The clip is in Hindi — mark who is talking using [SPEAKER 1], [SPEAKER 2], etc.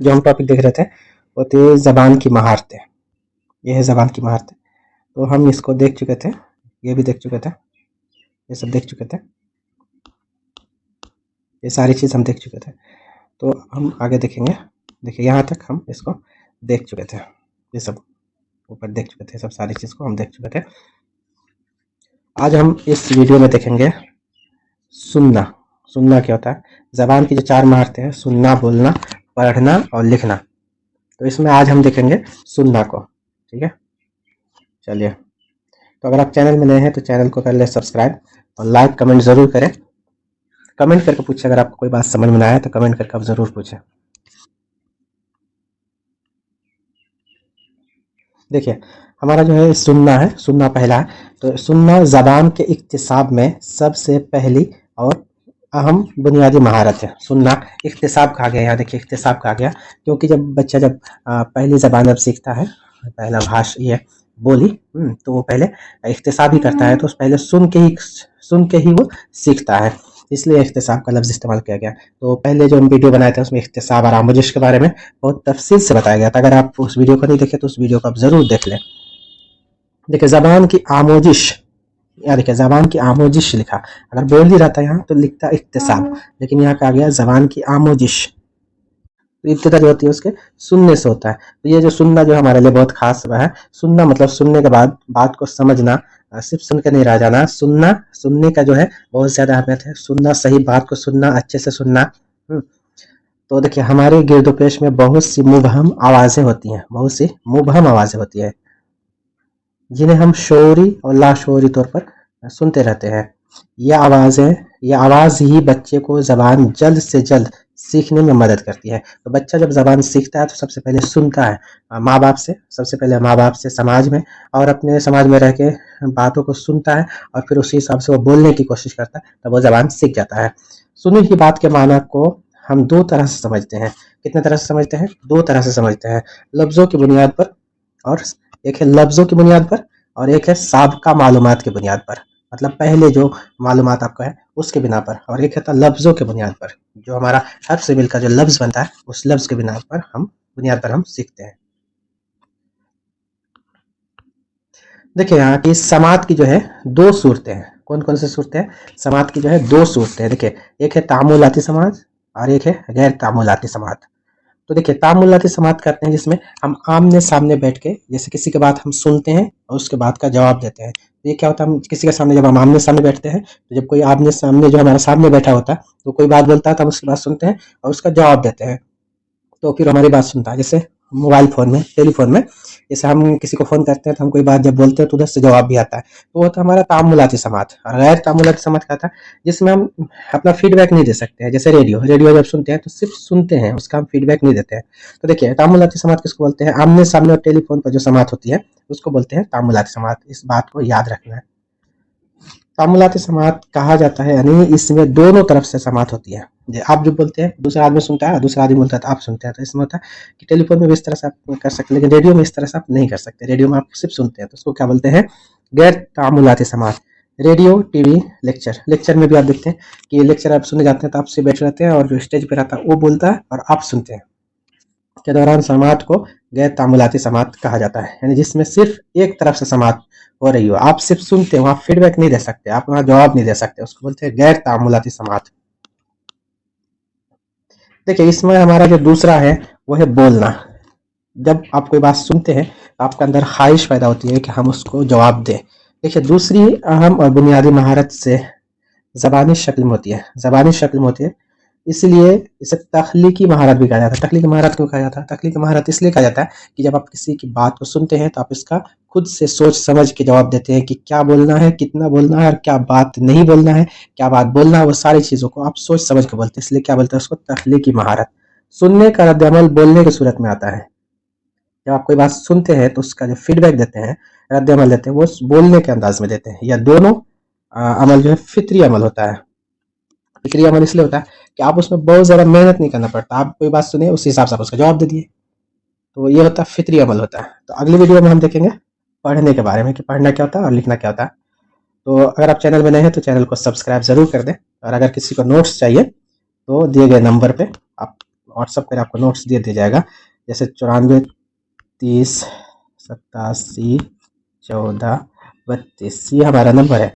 [SPEAKER 1] जो हम टॉपिक देख रहे थे वो थे ज़बान की महारतें। ये है ज़बान की महारतें। तो हम इसको देख चुके थे, ये भी देख चुके थे, ये सब देख चुके थे, ये सारी चीज़ हम देख चुके थे। तो हम आगे देखेंगे। देखिए यहाँ तक हम इसको देख चुके थे, ये सब ऊपर देख चुके थे, सब सारी चीज़ को हम देख चुके थे। आज हम इस वीडियो में देखेंगे सुनना। सुनना क्या होता है? ज़बान की जो 4 महारतें हैं, सुनना, बोलना, पढ़ना और लिखना। तो इसमें आज हम देखेंगे सुनना को। ठीक है, चलिए। तो अगर आप चैनल में नए हैं तो चैनल को कर ले सब्सक्राइब और लाइक कमेंट ज़रूर करें। कमेंट करके पूछें, अगर आपको कोई बात समझ में ना आए तो कमेंट करके आप ज़रूर पूछें। देखिए हमारा जो है सुनना है, सुनना पहला है। तो सुनना ज़बान के इक्तिसाब में सबसे पहली और अहम बुनियादी महारत है। सुनना इक्तिसाब कहा गया, यहाँ देखिए इक्तिसाब कहा गया क्योंकि जब बच्चा जब पहली ज़बान जब सीखता है, पहला भाषा ये बोली, तो वो पहले इक्तिसाब ही करता है। तो पहले सुन के ही वो सीखता है, इसलिए इख्तिसाब का लफ्ज़ इस्तेमाल किया गया। तो पहले जो हम वीडियो बनाए थे उसमें इख्तिसाब और आमोजिश के बारे में बहुत तफसील से बताया गया था। अगर आप उस वीडियो को नहीं देखे तो उस वीडियो को आप ज़रूर देख लें। देखिए ज़बान की आमोजिश, यहाँ देखिए ज़बान की आमोजिश लिखा, अगर बोल ही रहता यहाँ तो लिखता इख्तिसाब, लेकिन यहाँ कहा गया ज़बान की आमोजिश। तो इब्तिदा जो होती है उसके सुनने से होता है। तो ये जो सुनना जो हमारे लिए बहुत खास है। सुनना मतलब सुनने के बाद बात को समझना, सिर्फ सुन के नहीं रह जाना। सुनना, सुनने का जो है बहुत ज़्यादा अहमियत है। सुनना, सही बात को सुनना, अच्छे से सुनना। तो देखिए हमारे गिरदोपेश में बहुत सी मुबहम आवाज़ें होती हैं, बहुत सी मुबहम आवाज़ें होती हैं जिन्हें हम शौरी और लाशौरी तौर पर सुनते रहते हैं। ये आवाज़ ही बच्चे को ज़बान जल्द से जल्द सीखने में मदद करती है। तो बच्चा जब ज़बान सीखता है तो सबसे पहले सुनता है माँ बाप से, सबसे पहले माँ बाप से, समाज में, और अपने समाज में रह के बातों को सुनता है और फिर उसी हिसाब से वो बोलने की कोशिश करता है, तब वो ज़बान सीख जाता है। सुनी हुई बात के माना को हम 2 तरह से समझते हैं। कितने तरह से समझते हैं? 2 तरह से समझते हैं। लफ्ज़ों की बुनियाद पर, और एक है लफ्ज़ों की बुनियाद पर और एक है साबिक़ा मालूमात की बुनियाद पर। मतलब पहले जो मालूमात आपको है उसके बिना पर, और एक है लफ्ज़ों के बुनियाद पर, जो हमारा हर्फ से मिलकर जो लफ्ज़ बनता है उस लफ्ज़ के बुनियाद पर हम सीखते हैं। देखिए यहाँ की समात की जो है 2 सूरतें हैं। कौन कौन सी सूरतें हैं? समात की जो है 2 सूरतें हैं। देखिए एक है तामुलाती समात और एक है गैर तामुलाती समात। तो देखिए तामुलाती समात करते हैं जिसमें हम आमने सामने बैठ के, जैसे किसी की बात हम सुनते हैं और उसके बाद का जवाब देते हैं। तो ये क्या होता है, हम किसी के सामने जब हम आमने सामने बैठते हैं, तो जब कोई आमने सामने जो हमारे सामने बैठा होता है तो कोई बात बोलता है तो हम उसकी बात सुनते हैं और उसका जवाब देते हैं, तो फिर हमारी बात सुनता है। जैसे मोबाइल फ़ोन में, टेलीफोन में, जैसे हम किसी को फ़ोन करते हैं तो हम कोई बात जब बोलते हैं तो उधर से जवाब भी आता है। तो वो था हमारा तामुलाती समात। और गैर तामुलाती समात क्या था, जिसमें हम अपना फीडबैक नहीं दे सकते हैं। जैसे रेडियो जब सुनते हैं तो सिर्फ सुनते हैं, उसका हम फीडबैक नहीं देते हैं। तो देखिए तामुलाती समात किसको बोलते हैं? आमने सामने और टेलीफोन पर जो समात होती है उसको बोलते हैं तामुलाती समात। इस बात को याद रखना है। तामुलाती समात कहा जाता है, यानी इसमें दोनों तरफ से समात होती है। आप जो बोलते हैं दूसरा आदमी सुनता है, दूसरा आदमी बोलता है तो आप सुनते हैं। तो इसमें होता है कि टेलीफोन में भी इस तरह से आप कर सकते हैं, लेकिन रेडियो में इस तरह से आप नहीं कर सकते। रेडियो में आप सिर्फ सुनते हैं, तो उसको क्या बोलते हैं? गैर तामुलाती समात। रेडियो, टीवी, लेक्चर में भी आप देखते हैं कि लेक्चर आप सुनने जाते हैं तो आपसे बैठ रहते हैं और जो स्टेज पर रहता है वो बोलता है और आप सुनते हैं। के दौरान समात को गैर तामुलाती समात कहा जाता है, यानी जिसमें सिर्फ एक तरफ से समात हो रही हो, आप सिर्फ सुनते हो, आप फीडबैक नहीं दे सकते, आप वहाँ जवाब नहीं दे सकते, उसको बोलते हैं गैर तामुलाती समात। देखिए इसमें हमारा जो दूसरा है वो है बोलना। जब आप कोई बात सुनते हैं तो आपके अंदर ख्वाहिश पैदा होती है कि हम उसको जवाब दें। देखिए दूसरी अहम और बुनियादी महारत से ज़बानी शक्ल में होती है, ज़बानी शक्ल में होती है, इसलिए इसे तख्लीकी महारत भी कहा जाता है। तख्लीकी महारत क्यों कहा जाता है? तख्लीकी महारत इसलिए कहा जाता है कि जब आप किसी की बात को सुनते हैं तो आप इसका खुद से सोच समझ के जवाब देते हैं कि क्या बोलना है, कितना बोलना है और क्या बात नहीं बोलना है, क्या बात बोलना है, वो सारी चीज़ों को आप सोच समझ के बोलते हैं, इसलिए क्या बोलते हैं उसको? तख्लीकी महारत। सुनने का रद्द-ए-अमल बोलने की सूरत में आता है। जब आप कोई बात सुनते हैं तो उसका जो फीडबैक देते हैं, रद्द-ए-अमल देते हैं, वो बोलने के अंदाज में देते हैं। या दोनों अमल जो है फितरी अमल होता है। फितरी अमल इसलिए होता है कि आप उसमें बहुत ज़्यादा मेहनत नहीं करना पड़ता, आप कोई बात सुने उसी हिसाब से आप उसका जवाब दे दिए, तो ये होता है फितरी अमल होता है। तो अगली वीडियो में हम देखेंगे पढ़ने के बारे में कि पढ़ना क्या होता है और लिखना क्या होता है। तो अगर आप चैनल में नए हैं तो चैनल को सब्सक्राइब ज़रूर कर दें, और अगर किसी को नोट्स चाहिए तो दिए गए नंबर पे आप व्हाट्सअप पर आपको नोट्स दे दिया जाएगा। जैसे 94 30 87 14 32 ये हमारा नंबर है।